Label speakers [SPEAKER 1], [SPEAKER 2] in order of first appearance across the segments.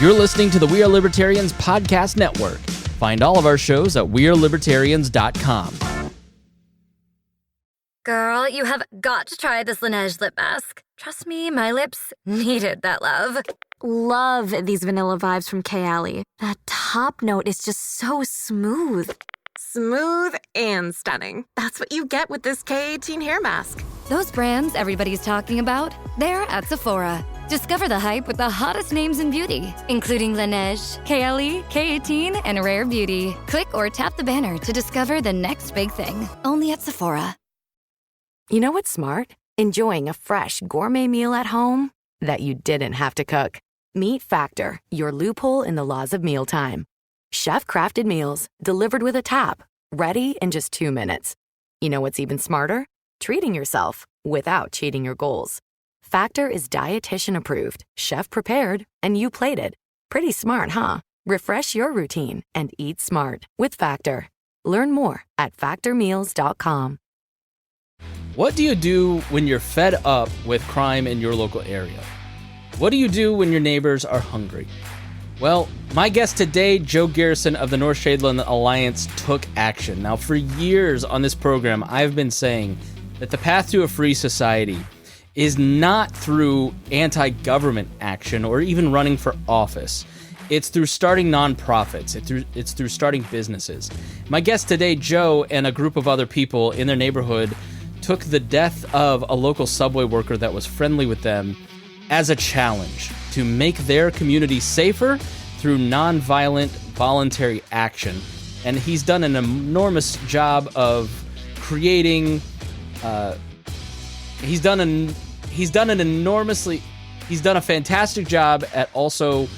[SPEAKER 1] You're listening to the We Are Libertarians podcast network. Find all of our shows at wearelibertarians.com.
[SPEAKER 2] Girl, you have got to try this Laneige lip mask. Trust me, my lips needed that love. Love these vanilla vibes from Kayali. That top note is just so smooth.
[SPEAKER 3] Smooth and stunning. That's what you get with this K18 hair mask.
[SPEAKER 2] Those brands everybody's talking about, they're at Sephora. Discover the hype with the hottest names in beauty, including Laneige, Kayali, K18, and Rare Beauty. Click or tap the banner to discover the next big thing. Only at Sephora.
[SPEAKER 3] You know what's smart? Enjoying a fresh gourmet meal at home that you didn't have to cook. Meet Factor, your loophole in the laws of mealtime. Chef-crafted meals delivered with a tap, ready in just 2 minutes. You know what's even smarter? Treating yourself without cheating your goals. Factor is dietitian approved, chef prepared, and you plated. Pretty smart, huh? Refresh your routine and eat smart with Factor. Learn more at factormeals.com.
[SPEAKER 1] What do you do when you're fed up with crime in your local area? What do you do when your neighbors are hungry? Well, my guest today, Joe Garrison of the North Shadeland Alliance, took action. Now, for years on this program, I've been saying that the path to a free society is not through anti-government action or even running for office. It's through starting nonprofits. It's through starting businesses. My guest today, Joe, and a group of other people in their neighborhood took the death of a local subway worker that was friendly with them as a challenge to make their community safer through nonviolent, voluntary action. And he's done an enormous job of creating. He's done a fantastic job at also.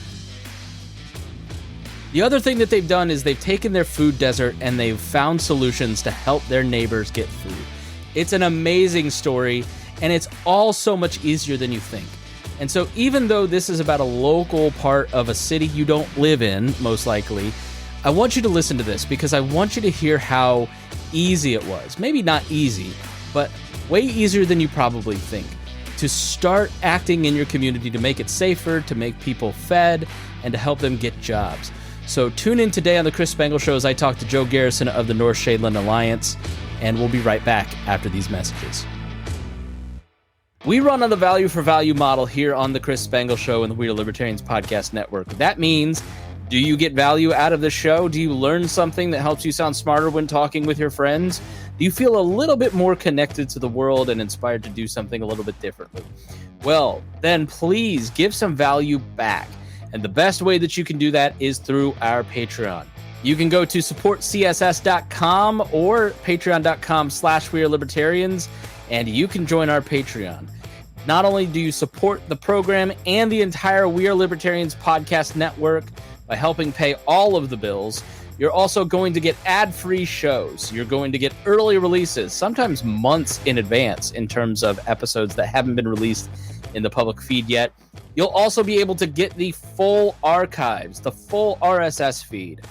[SPEAKER 1] The other thing that they've done is they've taken their food desert and they've found solutions to help their neighbors get food. It's an amazing story, and it's all so much easier than you think. And so even though this is about a local part of a city you don't live in, most likely, I want you to listen to this because I want you to hear how easy it was. Maybe not easy, but way easier than you probably think. To start acting in your community to make it safer, to make people fed, and to help them get jobs. So tune in today on the Chris Spangle Show as I talk to Joe Garrison of the North Shadeland Alliance, and we'll be right back after these messages. We run on the value for value model here on the Chris Spangle Show and the We Are Libertarians podcast network. That means, do you get value out of the show? Do you learn something that helps you sound smarter when talking with your friends? Do you feel a little bit more connected to the world and inspired to do something a little bit differently? Well, then please give some value back. And the best way that you can do that is through our Patreon. You can go to supportcss.com or patreon.com/wearelibertarians, and you can join our Patreon. Not only do you support the program and the entire We Are Libertarians podcast network by helping pay all of the bills, you're also going to get ad-free shows. You're going to get early releases, sometimes months in advance in terms of episodes that haven't been released in the public feed yet. You'll also be able to get the full archives, the full RSS feed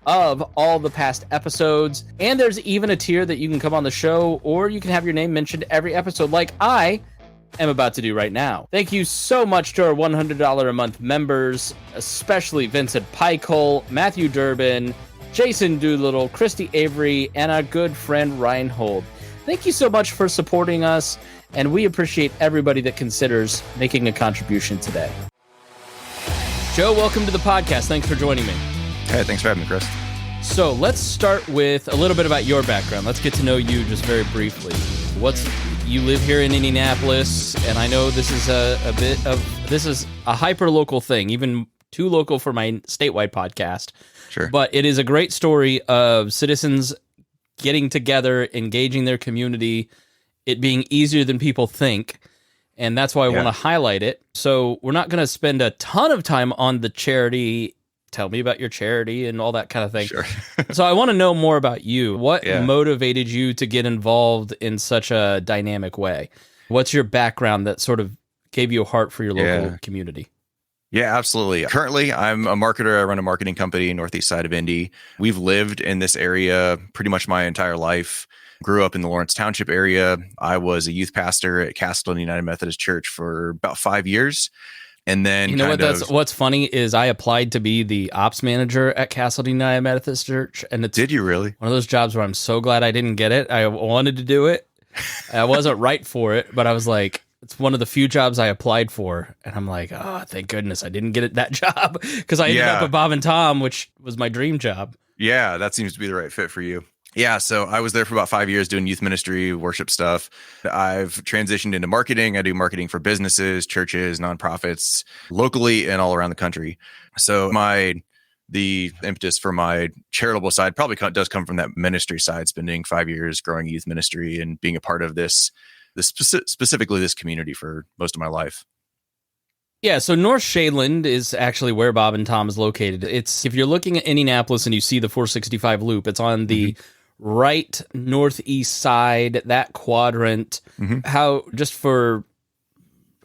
[SPEAKER 1] of all the past episodes. And there's even a tier that you can come on the show, or you can have your name mentioned every episode like I am about to do right now. Thank you so much to our $100 a month members, especially Vincent Pikol, Matthew Durbin, Jason Doolittle, Christy Avery, and our good friend Reinhold. Thank you so much for supporting us, and we appreciate everybody that considers making a contribution today. Joe, welcome to the podcast. Thanks for joining me.
[SPEAKER 4] Hey, thanks for having me, Chris.
[SPEAKER 1] So let's start with a little bit about your background. Let's get to know you just very briefly. You live here in Indianapolis, and I know this is this is a hyper local thing, even too local for my statewide podcast.
[SPEAKER 4] Sure.
[SPEAKER 1] But it is a great story of citizens getting together, engaging their community, it being easier than people think. And that's why I want to highlight it. So we're not going to spend a ton of time on the charity. Tell me about your charity and all that kind of thing.
[SPEAKER 4] Sure.
[SPEAKER 1] So I want to know more about you. What motivated you to get involved in such a dynamic way? What's your background that sort of gave you a heart for your local community?
[SPEAKER 4] Yeah, absolutely. Currently, I'm a marketer. I run a marketing company in northeast side of Indy. We've lived in this area pretty much my entire life. Grew up in the Lawrence Township area. I was a youth pastor at Castleton United Methodist Church for about 5 years. And then
[SPEAKER 1] you know what's funny is I applied to be the ops manager at Castleton United Methodist Church, and
[SPEAKER 4] Did you really?
[SPEAKER 1] one of those jobs where I'm so glad I didn't get it. I wanted to do it. I wasn't right for it, but I was like, it's one of the few jobs I applied for, and I'm like, oh, thank goodness I didn't get that job, because I ended up at Bob and Tom, which was my dream job.
[SPEAKER 4] Yeah, that seems to be the right fit for you. Yeah, so I was there for about 5 years doing youth ministry, worship stuff. I've transitioned into marketing. I do marketing for businesses, churches, nonprofits, locally and all around the country. So the impetus for my charitable side probably does come from that ministry side, spending 5 years growing youth ministry and being a part of specifically this community for most of my life.
[SPEAKER 1] Yeah, so North Shadeland is actually where Bob and Tom is located. It's, if you're looking at Indianapolis and you see the 465 loop, it's on the right northeast side, that quadrant.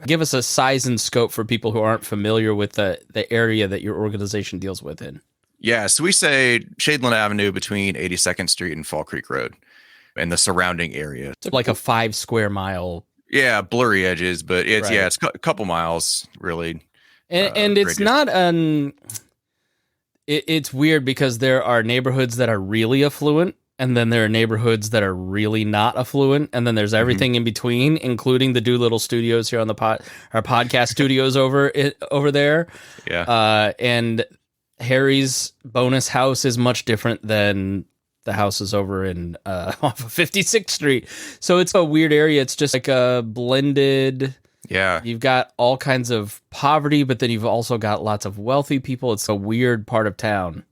[SPEAKER 1] Give us a size and scope for people who aren't familiar with the area that your organization deals with in.
[SPEAKER 4] Yeah, so we say Shadeland Avenue between 82nd Street and Fall Creek Road and the surrounding area.
[SPEAKER 1] It's like a 5 square mile.
[SPEAKER 4] Yeah, blurry edges, but it's it's a couple miles really.
[SPEAKER 1] And it's not it's weird because there are neighborhoods that are really affluent, and then there are neighborhoods that are really not affluent, and then there's everything in between, including the Doolittle Studios here on our podcast studios over there.
[SPEAKER 4] Yeah.
[SPEAKER 1] And Harry's bonus house is much different than the houses over in off of 56th Street. So it's a weird area. It's just like a blended.
[SPEAKER 4] Yeah.
[SPEAKER 1] You've got all kinds of poverty, but then you've also got lots of wealthy people. It's a weird part of town.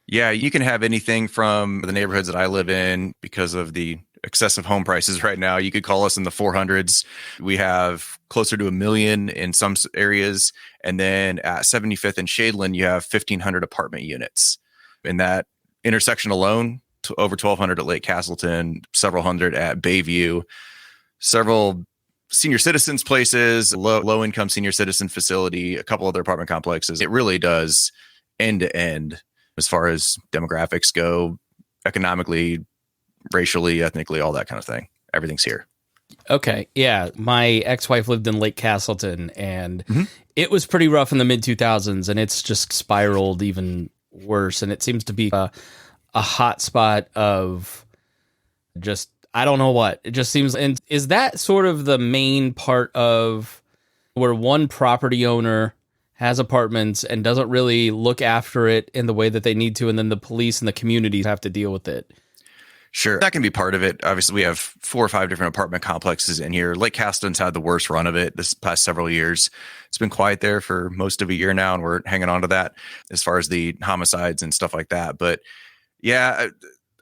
[SPEAKER 4] Yeah, you can have anything from the neighborhoods that I live in because of the excessive home prices right now. You could call us in the 400s. We have closer to $1 million in some areas. And then at 75th and Shadeland, you have 1,500 apartment units. In that intersection alone, over 1,200 at Lake Castleton, several hundred at Bayview, several senior citizens places, low income senior citizen facility, a couple other apartment complexes. It really does end to end as far as demographics go, economically, racially, ethnically, all that kind of thing. Everything's here.
[SPEAKER 1] Okay. Yeah. My ex-wife lived in Lake Castleton, and it was pretty rough in the mid 2000s, and it's just spiraled even worse. And it seems to be a hot spot of just, I don't know what. It just seems, and is that sort of the main part of where one property owner has apartments and doesn't really look after it in the way that they need to, and then the police and the communities have to deal with it?
[SPEAKER 4] Sure, that can be part of it. Obviously, we have 4 or 5 different apartment complexes in here. Lake Castleton's had the worst run of it this past several years. It's been quiet there for most of a year now, and we're hanging on to that as far as the homicides and stuff like that. But yeah,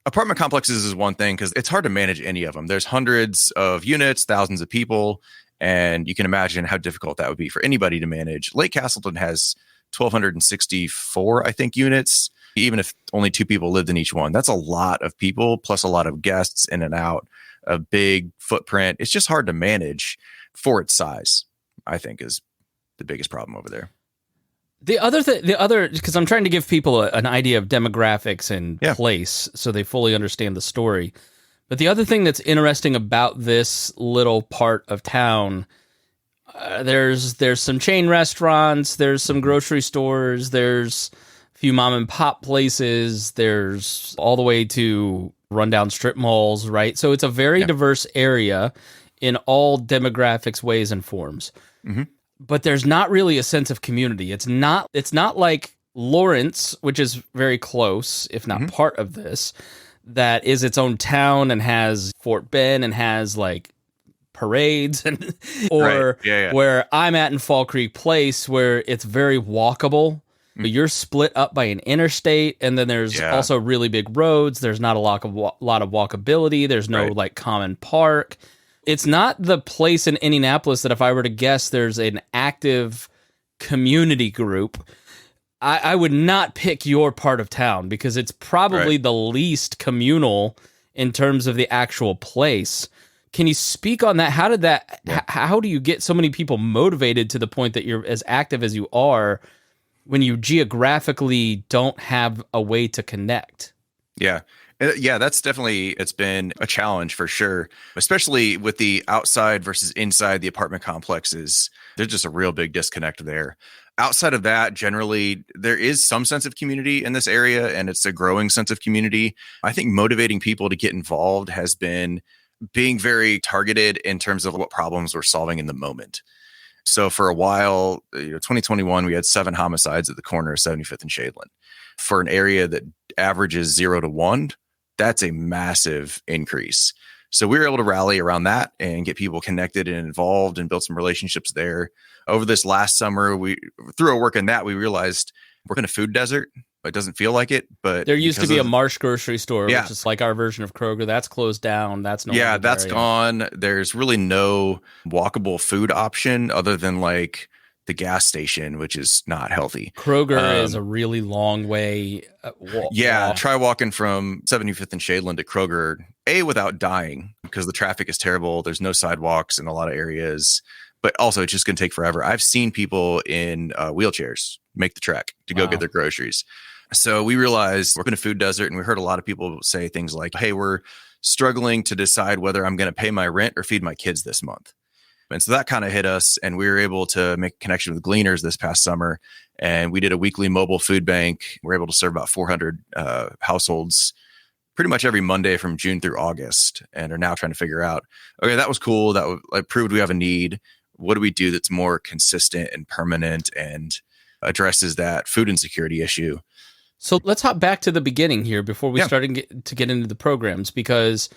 [SPEAKER 4] apartment complexes is one thing because it's hard to manage any of them. There's hundreds of units, thousands of people, and you can imagine how difficult that would be for anybody to manage. Lake Castleton has 1,264, I think, units. Even if only 2 people lived in each one, that's a lot of people, plus a lot of guests in and out, a big footprint. It's just hard to manage for its size, I think, is the biggest problem over there. Because I'm trying to give people an idea of demographics and place so they fully understand the story. But the other thing that's interesting about this little part of town, there's some chain restaurants, there's some grocery stores, there's a few mom and pop places, there's all the way to rundown strip malls, right? So it's a very diverse area in all demographics, ways, and forms. But there's not really a sense of community. It's not like Lawrence, which is very close, if not part of this, that is its own town and has Fort Bend and has like parades and where I'm at in Fall Creek Place, where it's very walkable. But you're split up by an interstate, and then there's also really big roads. There's not a lot of walkability. There's no like common park. It's not the place in Indianapolis that if I were to guess there's an active community group, I would not pick your part of town because it's probably the least communal in terms of the actual place. Can you speak on that? How did that? How do you get so many people motivated to the point that you're as active as you are when you geographically don't have a way to connect? Yeah,
[SPEAKER 5] Yeah, it's been a challenge for sure, especially with the outside versus inside the apartment complexes. There's just a real big disconnect there. Outside of that, generally, there is some sense of community in this area, and it's a growing sense of community. I think motivating people to get involved has been being very targeted in terms of what problems we're solving in the moment. So for a while, 2021, we had 7 homicides at the corner of 75th and Shadeland. For an area that averages 0 to 1, that's a massive increase. So we were able to rally around that and get people connected and involved and build some relationships there. Over this last summer, through our work in that, we realized we're in a food desert. It doesn't feel like it, but
[SPEAKER 1] there used to be a Marsh grocery store, which is like our version of Kroger. That's closed down. That's
[SPEAKER 5] that's gone. There's really no walkable food option other than like the gas station, which is not healthy.
[SPEAKER 1] Kroger is a really long way.
[SPEAKER 5] Try walking from 75th and Shadeland to Kroger, without dying because the traffic is terrible. There's no sidewalks in a lot of areas, but also it's just going to take forever. I've seen people in wheelchairs make the trek to go get their groceries. So we realized we're in a food desert, and we heard a lot of people say things like, hey, we're struggling to decide whether I'm going to pay my rent or feed my kids this month. And so that kind of hit us, and we were able to make a connection with Gleaners this past summer, and we did a weekly mobile food bank. We're able to serve about 400 households pretty much every Monday from June through August, and are now trying to figure out, okay, that was cool. That proved we have a need. What do we do that's more consistent and permanent and addresses that food insecurity issue?
[SPEAKER 1] So let's hop back to the beginning here before we start to get into the programs, because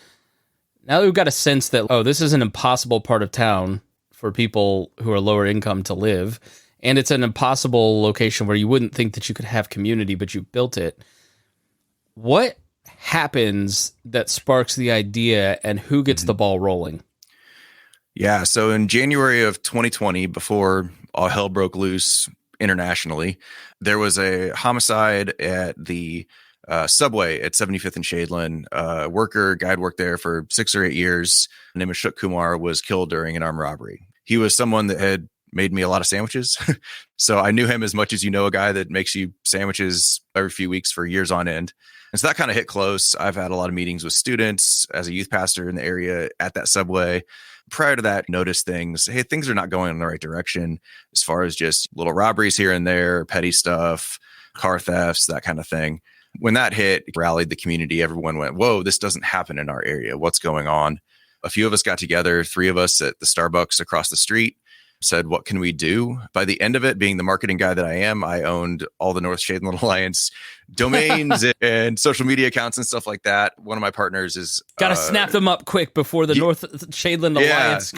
[SPEAKER 1] now that we've got a sense that, this is an impossible part of town for people who are lower income to live, and it's an impossible location where you wouldn't think that you could have community, but you built it. What happens that sparks the idea, and who gets the ball rolling?
[SPEAKER 5] Yeah, so in January of 2020, before all hell broke loose internationally, there was a homicide at the subway at 75th and Shadeland. Guide worked there for 6 or 8 years. His name was Ashok Kumar, was killed during an armed robbery. He was someone that had made me a lot of sandwiches. So I knew him as much as you know a guy that makes you sandwiches every few weeks for years on end. And so that kind of hit close. I've had a lot of meetings with students as a youth pastor in the area at that subway. Prior to that, noticed things. Hey, things are not going in the right direction as far as just little robberies here and there, petty stuff, car thefts, that kind of thing. When that hit, rallied the community. Everyone went, whoa, this doesn't happen in our area. What's going on? A few of us got together, 3 of us at the Starbucks across the street, said, what can we do? By the end of it, being the marketing guy that I am, I owned all the North Shadeland Alliance domains and social media accounts and stuff like that. One of my partners is...
[SPEAKER 1] Got to snap them up quick before the North Shadeland Alliance.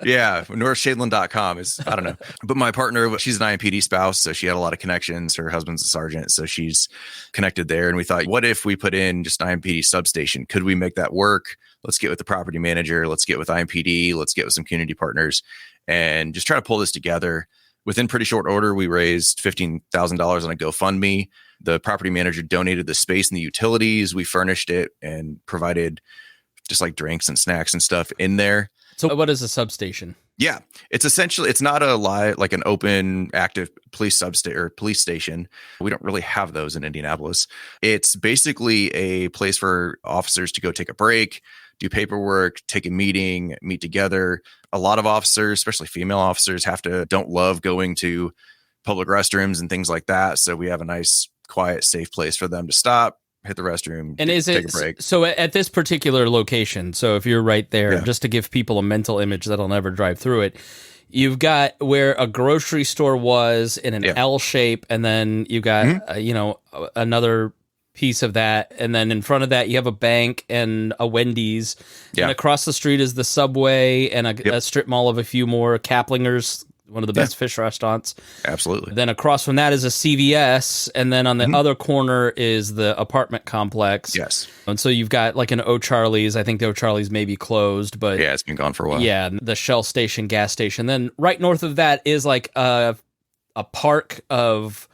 [SPEAKER 5] Yeah, northshadeland.com is, I don't know. But my partner, she's an IMPD spouse, so she had a lot of connections. Her husband's a sergeant, so she's connected there. And we thought, what if we put in just an IMPD substation? Could we make that work? Let's get with the property manager. Let's get with IMPD. Let's get with some community partners and just try to pull this together. Within pretty short order, we raised $15,000 on a GoFundMe. The property manager donated the space and the utilities. We furnished it and provided just like drinks and snacks and stuff in there.
[SPEAKER 1] So what is a substation?
[SPEAKER 5] Yeah, it's essentially, it's not like an open active police police station. We don't really have those in Indianapolis. It's basically a place for officers to go take a break, do paperwork, take a meeting, meet together. A lot of officers, especially female officers, don't love going to public restrooms and things like that. So we have a nice, quiet, safe place for them to stop, hit the restroom, and take a break.
[SPEAKER 1] So at this particular location, so if you're right there, just to give people a mental image that'll never drive through it, you've got where a grocery store was in an L shape, and then you got another piece of that, and then in front of that you have a bank and a Wendy's, and across the street is the Subway and a strip mall of a few more, Kaplinger's, one of the best fish restaurants.
[SPEAKER 5] Absolutely.
[SPEAKER 1] Then across from that is a CVS, and then on the other corner is the apartment complex.
[SPEAKER 5] Yes.
[SPEAKER 1] And so you've got like an O'Charlie's. I think the O'Charlie's may be closed, but
[SPEAKER 5] it's been gone for a while.
[SPEAKER 1] Yeah, the Shell station, gas station. Then right north of that is like a park of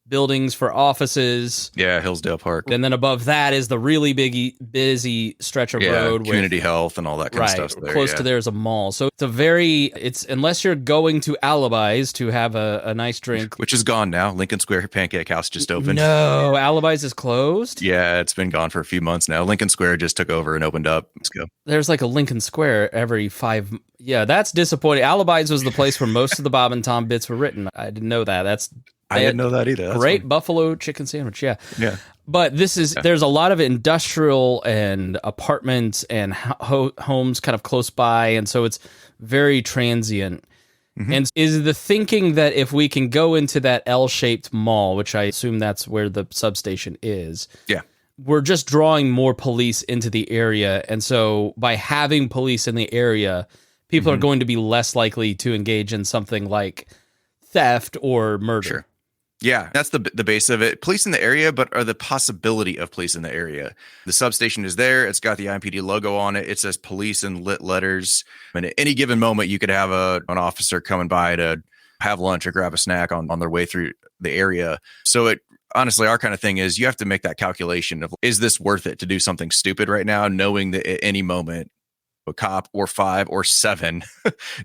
[SPEAKER 1] buildings for offices.
[SPEAKER 5] Yeah, Hillsdale Park.
[SPEAKER 1] And then above that is the really busy stretch of road.
[SPEAKER 5] Community health and all that kind of stuff. There,
[SPEAKER 1] close to there is a mall. So it's unless you're going to Alibis to have a nice drink.
[SPEAKER 5] Which is gone now. Lincoln Square Pancake House just opened.
[SPEAKER 1] No, Alibis is closed?
[SPEAKER 5] Yeah, it's been gone for a few months now. Lincoln Square just took over and opened up. Let's go.
[SPEAKER 1] There's like a Lincoln Square every 5. Yeah, that's disappointing. Alibis was the place where most of the Bob and Tom bits were written. I didn't know that.
[SPEAKER 5] I didn't know that either. That's
[SPEAKER 1] great
[SPEAKER 5] funny.
[SPEAKER 1] buffalo chicken sandwich. Yeah.
[SPEAKER 5] Yeah.
[SPEAKER 1] But there's a lot of industrial and apartments and homes kind of close by. And so it's very transient. Mm-hmm. And is the thinking that if we can go into that L-shaped mall, which I assume that's where the substation is.
[SPEAKER 5] Yeah.
[SPEAKER 1] We're just drawing more police into the area. And so by having police in the area, people are going to be less likely to engage in something like theft or murder.
[SPEAKER 5] Sure. Yeah, that's the base of it. Police in the area, but are the possibility of police in the area. The substation is there. It's got the IMPD logo on it. It says police in lit letters. And at any given moment, you could have an officer coming by to have lunch or grab a snack on their way through the area. So honestly, our kind of thing is you have to make that calculation of, is this worth it to do something stupid right now, knowing that at any moment, a cop or 5 or 7,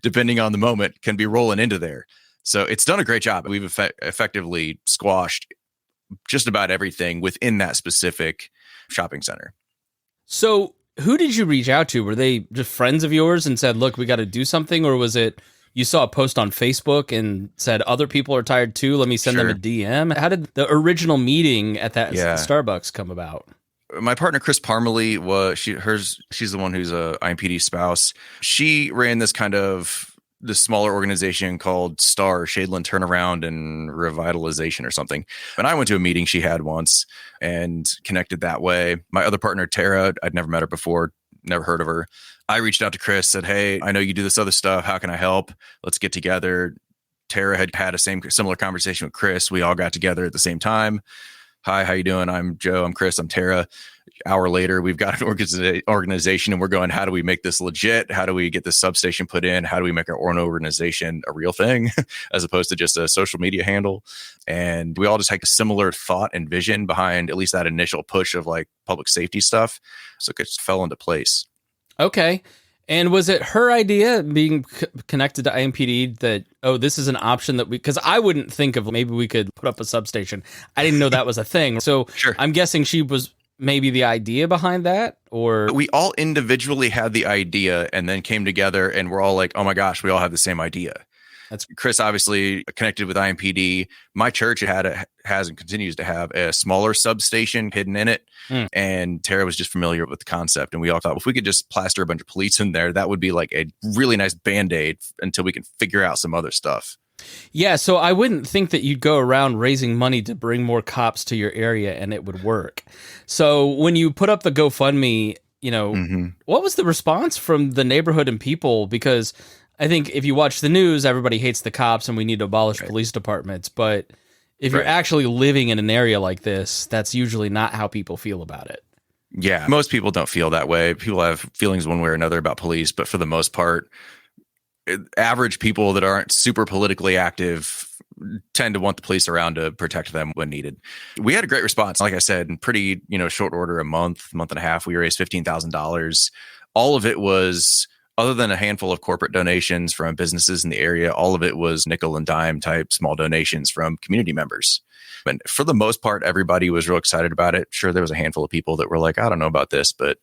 [SPEAKER 5] depending on the moment, can be rolling into there. So it's done a great job. We've effectively squashed just about everything within that specific shopping center.
[SPEAKER 1] So who did you reach out to? Were they just friends of yours and said, look, we got to do something? Or was it you saw a post on Facebook and said, other people are tired too, let me send them a DM? How did the original meeting at that Starbucks come about?
[SPEAKER 5] My partner, Chris Parmalee, she's the one who's a IMPD spouse. She ran this smaller organization called STAR, Shadeland Turnaround and Revitalization or something. And I went to a meeting she had once and connected that way. My other partner, Tara, I'd never met her before, never heard of her. I reached out to Chris, said, hey, I know you do this other stuff. How can I help? Let's get together. Tara had a similar conversation with Chris. We all got together at the same time. Hi, how you doing? I'm Joe. I'm Chris. I'm Tara. Hour later, we've got an organization and we're going, how do we make this legit? How do we get this substation put in? How do we make our own organization a real thing as opposed to just a social media handle? And we all just had a similar thought and vision behind at least that initial push of like public safety stuff. So it just fell into place.
[SPEAKER 1] Okay. And was it her idea, being connected to IMPD, that, this is an option that because I wouldn't think of maybe we could put up a substation. I didn't know that was a thing. So
[SPEAKER 5] sure. I'm
[SPEAKER 1] guessing she was maybe the idea behind that, or
[SPEAKER 5] we all individually had the idea and then came together and we're all like, oh my gosh, we all have the same idea. That's Chris obviously connected with IMPD. My church has and continues to have a smaller substation hidden in it. And Tara was just familiar with the concept. And we all thought, if we could just plaster a bunch of police in there, that would be like a really nice Band-Aid until we can figure out some other stuff.
[SPEAKER 1] Yeah, so I wouldn't think that you'd go around raising money to bring more cops to your area and it would work. So when you put up the GoFundMe, what was the response from the neighborhood and people? Because I think if you watch the news, everybody hates the cops and we need to abolish police departments. But if you're actually living in an area like this, that's usually not how people feel about it.
[SPEAKER 5] Yeah, most people don't feel that way. People have feelings one way or another about police, but for the most part, average people that aren't super politically active tend to want the police around to protect them when needed. We had a great response. Like I said, in pretty, short order, a month and a half, we raised $15,000. All of it was, other than a handful of corporate donations from businesses in the area, all of it was nickel and dime type small donations from community members. And for the most part, everybody was real excited about it. Sure, there was a handful of people that were like, I don't know about this, but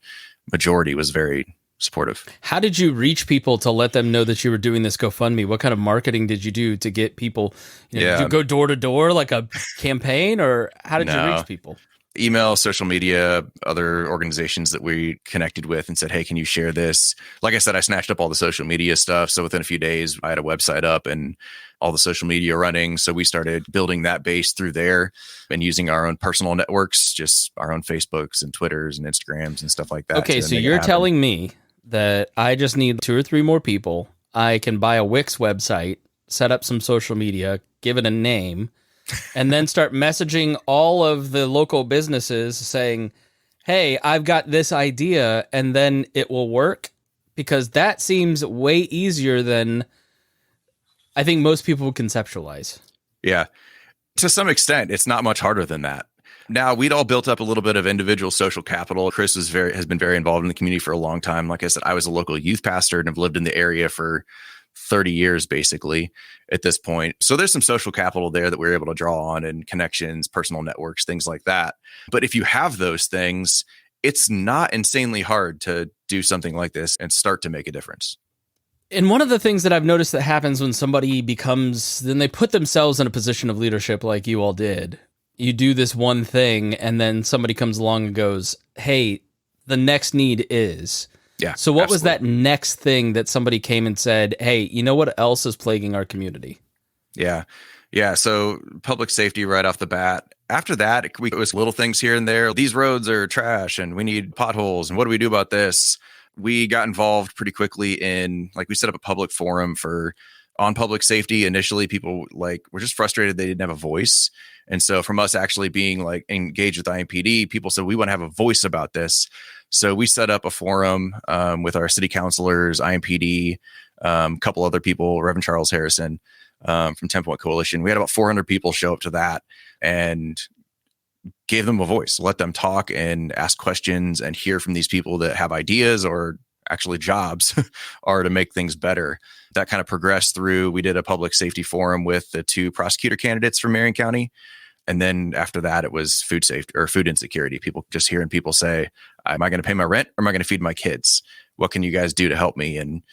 [SPEAKER 5] majority was very supportive.
[SPEAKER 1] How did you reach people to let them know that you were doing this GoFundMe? What kind of marketing did you do to get people? Did you go door to door like a campaign, or how did you reach people?
[SPEAKER 5] Email, social media, other organizations that we connected with and said, hey, can you share this? Like I said, I snatched up all the social media stuff. So within a few days, I had a website up and all the social media running. So we started building that base through there and using our own personal networks, just our own Facebooks and Twitters and Instagrams and stuff like that.
[SPEAKER 1] Okay, so you're telling me that I just need 2 or 3 more people. I can buy a Wix website, set up some social media, give it a name, and then start messaging all of the local businesses saying, hey, I've got this idea, and then it will work? Because that seems way easier than I think most people would conceptualize.
[SPEAKER 5] Yeah. To some extent, it's not much harder than that. Now, we'd all built up a little bit of individual social capital. Chris has been very involved in the community for a long time. Like I said, I was a local youth pastor and have lived in the area for 30 years, basically, at this point. So there's some social capital there that we're able to draw on, and connections, personal networks, things like that. But if you have those things, it's not insanely hard to do something like this and start to make a difference.
[SPEAKER 1] And one of the things that I've noticed that happens when somebody then they put themselves in a position of leadership like you all did. You do this one thing, and then somebody comes along and goes, hey, the next need is.
[SPEAKER 5] Yeah.
[SPEAKER 1] So what was
[SPEAKER 5] absolutely.
[SPEAKER 1] that next thing that somebody came and said, hey, you know what else is plaguing our community?
[SPEAKER 5] Yeah. Yeah. So public safety right off the bat. After that, it was little things here and there. These roads are trash and we need potholes. And what do we do about this? We got involved pretty quickly we set up a public forum on public safety. Initially, people were just frustrated they didn't have a voice. And so from us actually being engaged with IMPD, people said, we want to have a voice about this. So we set up a forum with our city councilors, IMPD, a couple other people, Reverend Charles Harrison from 10 Point Coalition. We had about 400 people show up to that and gave them a voice, let them talk and ask questions and hear from these people that have ideas or actually jobs are to make things better. That kind of progressed through. We did a public safety forum with the 2 prosecutor candidates from Marion County. And then after that, it was food safety or food insecurity. People just hearing people say, am I going to pay my rent or am I going to feed my kids? What can you guys do to help me? And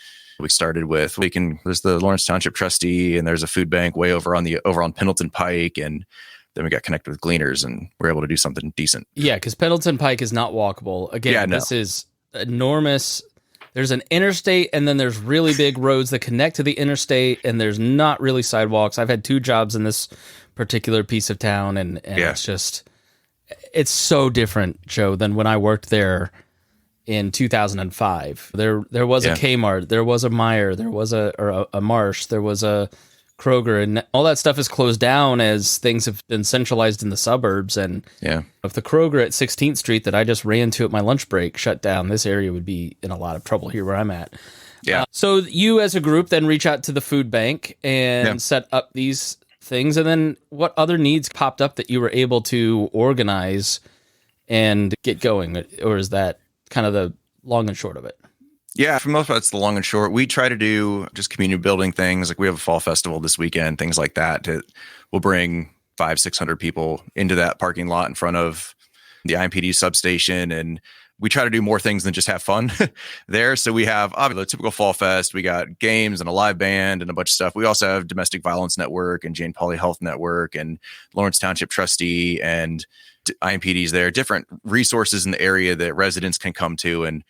[SPEAKER 5] we started with, there's the Lawrence Township trustee and there's a food bank way over on Pendleton Pike. And then we got connected with Gleaners and we're able to do something decent.
[SPEAKER 1] Yeah, because Pendleton Pike is not walkable. Again, This is enormous. There's an interstate and then there's really big roads that connect to the interstate and there's not really sidewalks. I've had 2 jobs in this particular piece of town and it's so different, Joe, than when I worked there in 2005. There was a Kmart, there was a Meijer, there was a Marsh, there was a Kroger, and all that stuff is closed down as things have been centralized in the suburbs. And if the Kroger at 16th Street that I just ran to at my lunch break shut down, this area would be in a lot of trouble here where I'm at.
[SPEAKER 5] Yeah.
[SPEAKER 1] So you as a group then reach out to the food bank and set up these things. And then what other needs popped up that you were able to organize and get going? Or is that kind of the long and short of it?
[SPEAKER 5] Yeah, for the most part, it's the long and short. We try to do just community building things. Like we have a fall festival this weekend, things like that. We'll bring 500-600 people into that parking lot in front of the IMPD substation. And we try to do more things than just have fun there. So we have obviously the typical fall fest. We got games and a live band and a bunch of stuff. We also have Domestic Violence Network and Jane Pauley Health Network and Lawrence Township Trustee and IMPDs there, different resources in the area that residents can come to and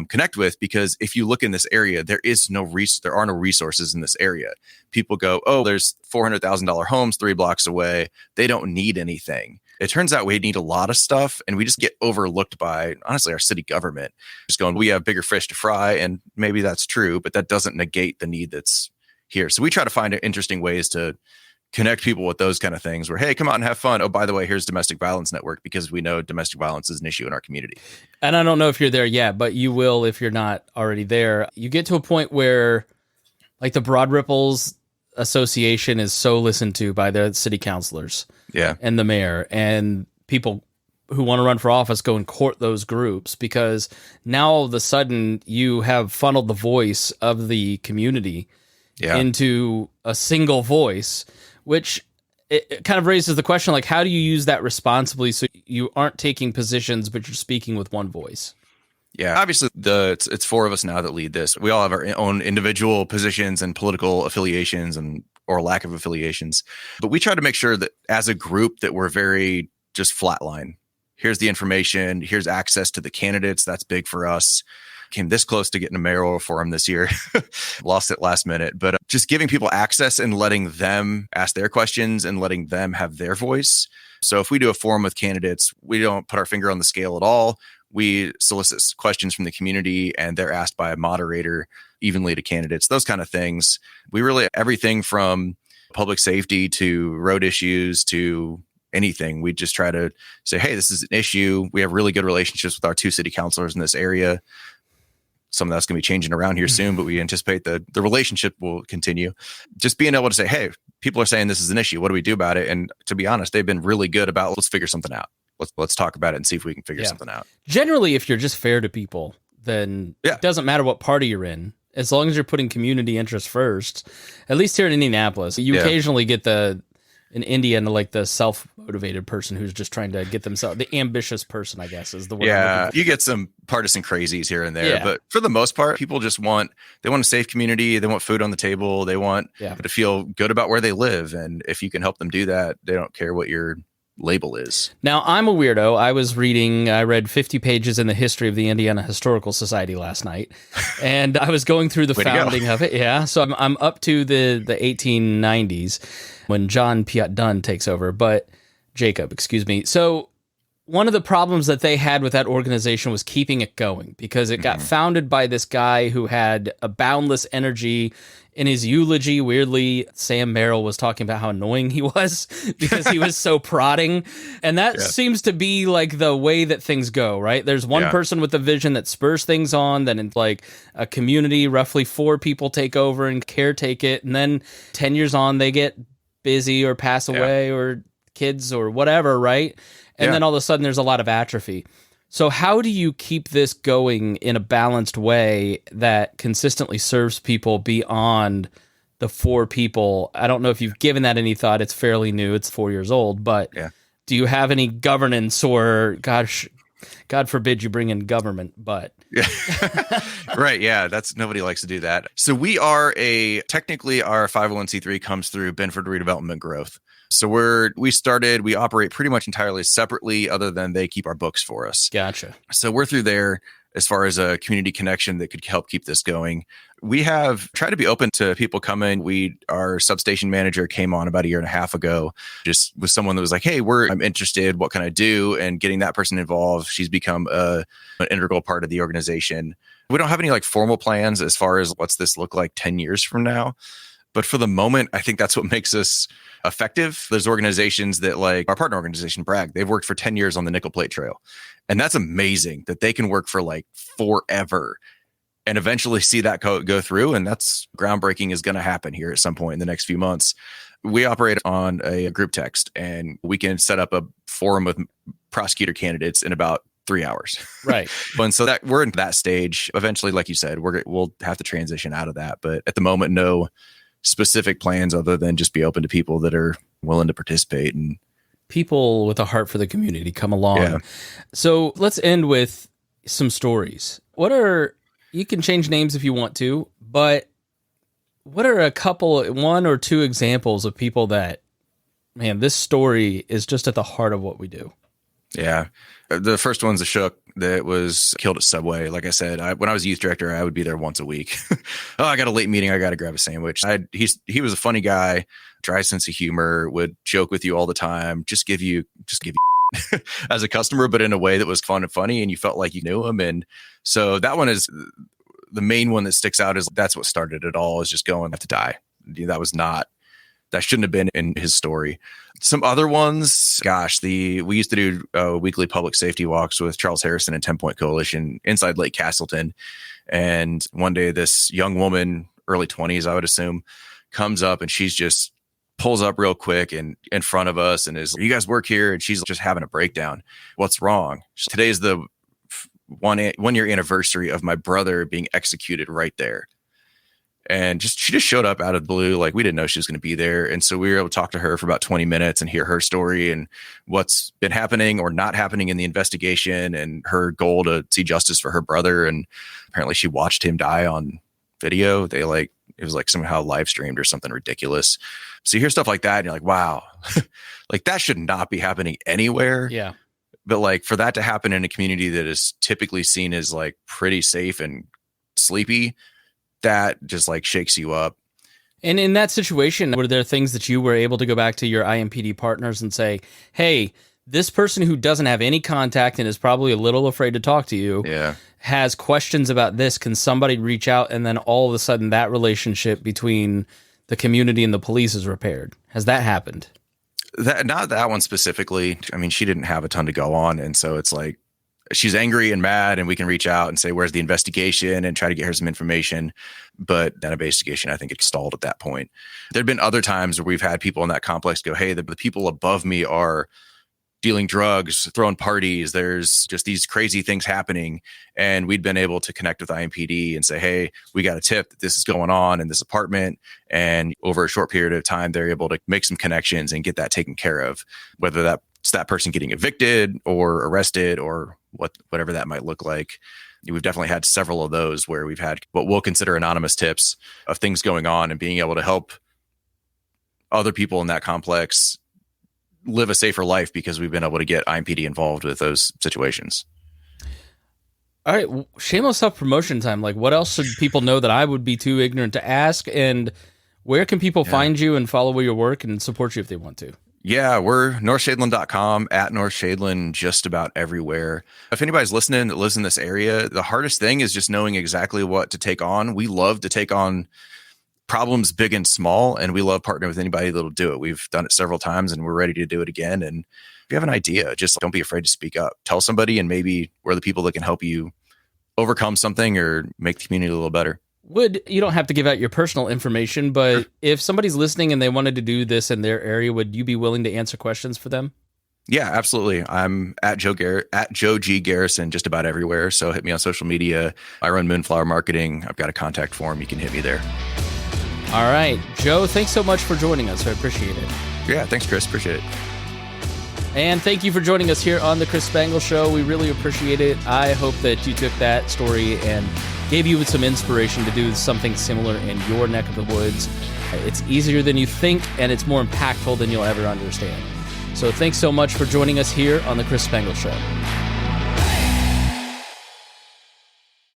[SPEAKER 5] connect with, because if you look in this area, there are no resources in this area. People go, oh, there's $400,000 homes 3 blocks away. They don't need anything. It turns out we need a lot of stuff, and we just get overlooked by, honestly, our city government. Just going, we have bigger fish to fry, and maybe that's true, but that doesn't negate the need that's here. So we try to find interesting ways to connect people with those kind of things where, hey, come out and have fun. Oh, by the way, here's Domestic Violence Network, because we know domestic violence is an issue in our community.
[SPEAKER 1] And I don't know if you're there yet, but you will if you're not already there. You get to a point where like the Broad Ripples Association is so listened to by the city councilors and the mayor, and people who want to run for office go and court those groups, because now all of a sudden you have funneled the voice of the community into a single voice, which it kind of raises the question, like, how do you use that responsibly so you aren't taking positions, but you're speaking with one voice?
[SPEAKER 5] Yeah, obviously it's 4 of us now that lead this. We all have our own individual positions and political affiliations or lack of affiliations. But we try to make sure that as a group that we're very just flatline. Here's the information. Here's access to the candidates. That's big for us. Came this close to getting a mayoral forum this year. Lost it last minute. But just giving people access and letting them ask their questions and letting them have their voice. So if we do a forum with candidates, we don't put our finger on the scale at all. We solicit questions from the community and they're asked by a moderator evenly to candidates, those kind of things. We really, everything from public safety to road issues to anything. We just try to say, hey, this is an issue. We have really good relationships with our 2 city councilors in this area. some of that's going to be changing around here soon, but we anticipate the relationship will continue. Just being able to say, hey, people are saying this is an issue. What do we do about it? And to be honest, they've been really good about, let's figure something out. Let's talk about it and see if we can figure something out.
[SPEAKER 1] Generally, if you're just fair to people, then it doesn't matter what party you're in. As long as you're putting community interest first, at least here in Indianapolis, you occasionally get in India, like the self-motivated person who's just trying to get themselves, the ambitious person, I guess, is the word.
[SPEAKER 5] Yeah, you get some partisan crazies here and there, but for the most part, people just want a safe community. They want food on the table. They want to feel good about where they live. And if you can help them do that, they don't care what your label is.
[SPEAKER 1] Now, I'm a weirdo. I read 50 pages in the history of the Indiana Historical Society last night, and I was going through the founding of it. Yeah, so I'm up to the 1890s when John Piatt Dunn takes over, but Jacob, excuse me. So one of the problems that they had with that organization was keeping it going, because it got founded by this guy who had a boundless energy. In his eulogy, weirdly, Sam Merrill was talking about how annoying he was because he was so prodding. And that seems to be like the way that things go, right? There's one person with a vision that spurs things on, then in like a community, roughly 4 people take over and caretake it. And then 10 years on, they get busy or pass away or kids or whatever, right? And then all of a sudden there's a lot of atrophy. So how do you keep this going in a balanced way that consistently serves people beyond the 4 people? I don't know if you've given that any thought. It's fairly new. It's 4 years old. But do you have any governance, or, gosh, God forbid you bring in government, but...
[SPEAKER 5] Right, yeah, nobody likes to do that. So we are technically our 501c3 comes through Benford Redevelopment Growth. So we operate pretty much entirely separately, other than they keep our books for us.
[SPEAKER 1] Gotcha.
[SPEAKER 5] So we're through there as far as a community connection that could help keep this going. We have tried to be open to people coming. Our substation manager came on about a year and a half ago, just with someone that was like, hey, I'm interested. What can I do? And getting that person involved, she's become an integral part of the organization. We don't have any like formal plans as far as what's this look like 10 years from now. But for the moment, I think that's what makes us effective. There's organizations that, like our partner organization, Bragg, they've worked for 10 years on the Nickel Plate Trail. And that's amazing that they can work for like forever and eventually see that go through. And that's groundbreaking is going to happen here at some point in the next few months. We operate on a group text, and we can set up a forum with prosecutor candidates in about 3 hours.
[SPEAKER 1] Right.
[SPEAKER 5] And so that we're in that stage. Eventually, like you said, we'll have to transition out of that. But at the moment, no specific plans other than just be open to people that are willing to participate. And
[SPEAKER 1] people with a heart for the community come along. Yeah. So let's end with some stories. You can change names if you want to, but what are one or two examples of people that, man, this story is just at the heart of what we do? Yeah.
[SPEAKER 5] The first one's a Shook that was killed at Subway. Like I said, when I was youth director, I would be there once a week. Oh, I got a late meeting. I got to grab a sandwich. He was a funny guy, dry sense of humor, would joke with you all the time, just give you as a customer, but in a way that was fun and funny, and you felt like you knew him. And so that one is the main one that sticks out. Is that's what started it all, is just going to die. That shouldn't have been in his story. Some other ones, gosh, we used to do weekly public safety walks with Charles Harrison and 10 Point Coalition inside Lake Castleton. And one day this young woman, early 20s, I would assume, comes up and she's just pulls up real quick and in front of us and is, you guys work here? And she's just having a breakdown. What's wrong? Today's the 1 year anniversary of my brother being executed right there. And she just showed up out of the blue. Like, we didn't know she was going to be there. And so we were able to talk to her for about 20 minutes and hear her story and what's been happening or not happening in the investigation and her goal to see justice for her brother. And apparently she watched him die on video. It was like somehow live streamed or something ridiculous. So you hear stuff like that and you're like, wow, like that should not be happening anywhere.
[SPEAKER 1] Yeah.
[SPEAKER 5] But like for that to happen in a community that is typically seen as like pretty safe and sleepy, that just like shakes you up.
[SPEAKER 1] And in that situation, were there things that you were able to go back to your IMPD partners and say, hey, this person who doesn't have any contact and is probably a little afraid to talk to you has questions about this. Can somebody reach out? And then all of a sudden that relationship between the community and the police is repaired. Has that happened?
[SPEAKER 5] Not that one specifically. I mean, she didn't have a ton to go on. And so it's like, she's angry and mad, and we can reach out and say, where's the investigation, and try to get her some information. But that investigation, I think, it stalled at that point. There've been other times where we've had people in that complex go, hey, the people above me are dealing drugs, throwing parties. There's just these crazy things happening. And we'd been able to connect with IMPD and say, hey, we got a tip that this is going on in this apartment. And over a short period of time, they're able to make some connections and get that taken care of, whether that's that person getting evicted or arrested or whatever that might look like. We've definitely had several of those where we've had what we'll consider anonymous tips of things going on and being able to help other people in that complex live a safer life because we've been able to get IMPD involved with those situations.
[SPEAKER 1] All right. Shameless self-promotion time. Like, what else should people know that I would be too ignorant to ask? And where can people find you and follow your work and support you if they want to?
[SPEAKER 5] Yeah, we're northshadeland.com, at North Shadeland, just about everywhere. If anybody's listening that lives in this area, the hardest thing is just knowing exactly what to take on. We love to take on problems big and small, and we love partnering with anybody that'll do it. We've done it several times, and we're ready to do it again. And if you have an idea, just don't be afraid to speak up. Tell somebody, and maybe we're the people that can help you overcome something or make the community a little better.
[SPEAKER 1] You don't have to give out your personal information, but if somebody's listening and they wanted to do this in their area, would you be willing to answer questions for them?
[SPEAKER 5] Yeah, absolutely. I'm at Joe G. Garrison just about everywhere. So hit me on social media. I run Moonflower Marketing. I've got a contact form. You can hit me there.
[SPEAKER 1] All right. Joe, thanks so much for joining us. I appreciate it.
[SPEAKER 5] Yeah, thanks, Chris. Appreciate it.
[SPEAKER 1] And thank you for joining us here on the Chris Spangle Show. We really appreciate it. I hope that you took that story and gave you some inspiration to do something similar in your neck of the woods. It's easier than you think, and it's more impactful than you'll ever understand. So thanks so much for joining us here on the Chris Spangle Show.